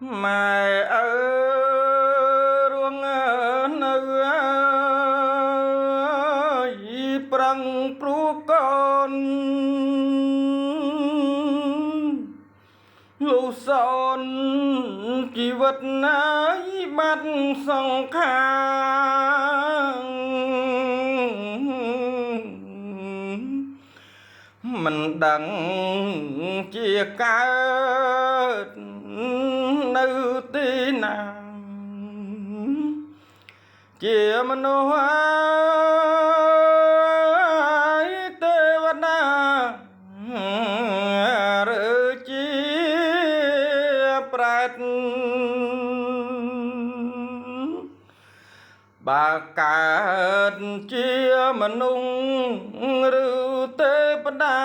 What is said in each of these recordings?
ម៉ែអើរួងនៅប្រឹងព្រួកូនលុសោនជីវិតណាយបាត់សង្ខារមិនដឹងជាកើតនៅទីណាជាមនុស្សហើយទេវតាឬជាប្រែតបើកើតជាមនុស្សឬទេវតា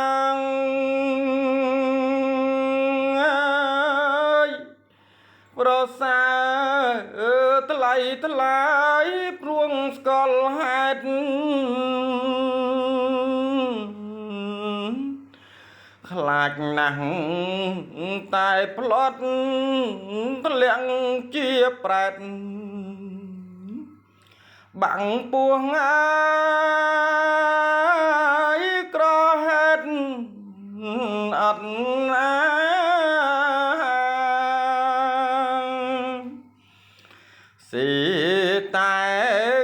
ប្រសើរថ្លៃថ្លាយព្រួងស្កល់ហេតុខ្លាចណាស់តែផ្លត់ធ្លាក់ជាប្រែតបាំងពោះងាយក្រហេតុអត់ណាស៊ីតែ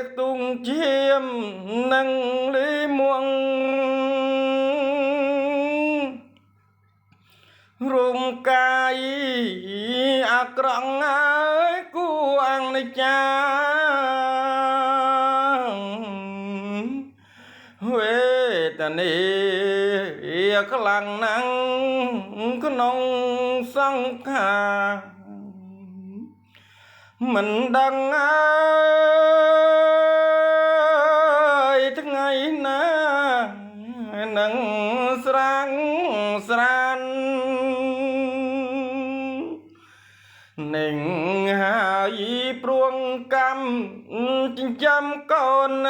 ខ្ទង់ឈាមនឹងលីមួងរំកាយអាក្រង់ហើយគួអនិច្ចាវេទនាខ្លាំងណាស់ក្នុងសង្ខារមិនដឹងថ្ងៃណានឹងស្រាំងស្រាននឹងហើយព្រួងកម្មចិញ្ចឹមកូន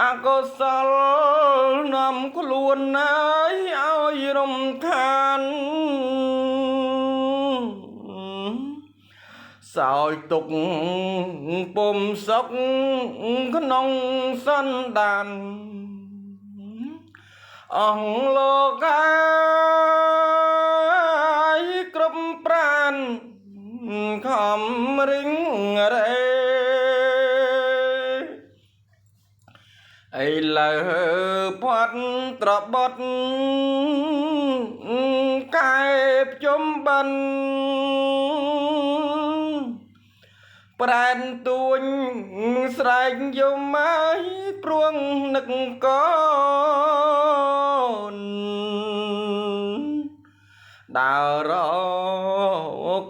អកុសលនាំខ្លួនឲ្យរំខានសោយទុកពុំសុខក្នុងសន្តានអង្គលោកហើយគ្រប់ប្រានខំរិញរេឥឡូវផាត់ត្របត់កែបជុំបិណ្ឌប្រែនទួញស្រែកយំឲ្យព្រួងនឹកកូនដើររ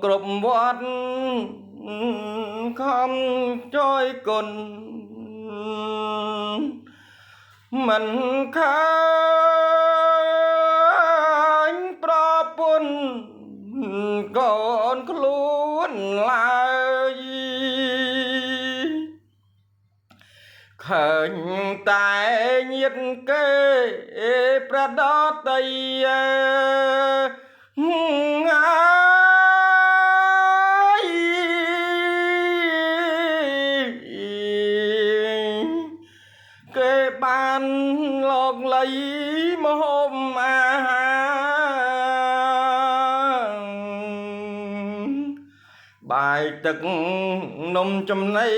គ្រប់វត្តខំជួយគុណមិនខាញប្រពន្ធកូនខ្លួនឡើយឃើញតែញាតិគេប្រដតីគេបានលោកលៃមហូបអាហារបាយទឹកនំចំណី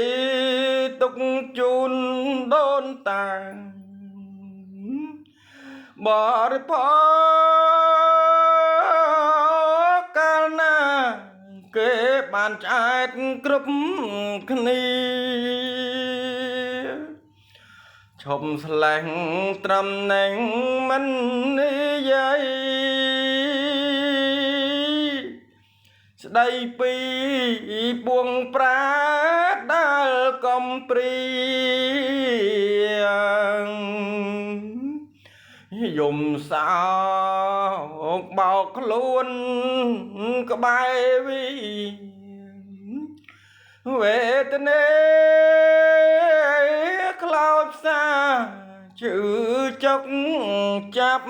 ទុកជូនដូនតាបរិភោគកាលណាគេបានឆ្អែតគ្រប់គ្នាឈប់ស្លេះត្រឹមណែងមិននិយាយស្ដីពីពួងប្រាដែលកំព្រីយំសោកបោកខ្លួនក្បែរវីវេទនា chữ chốc chắp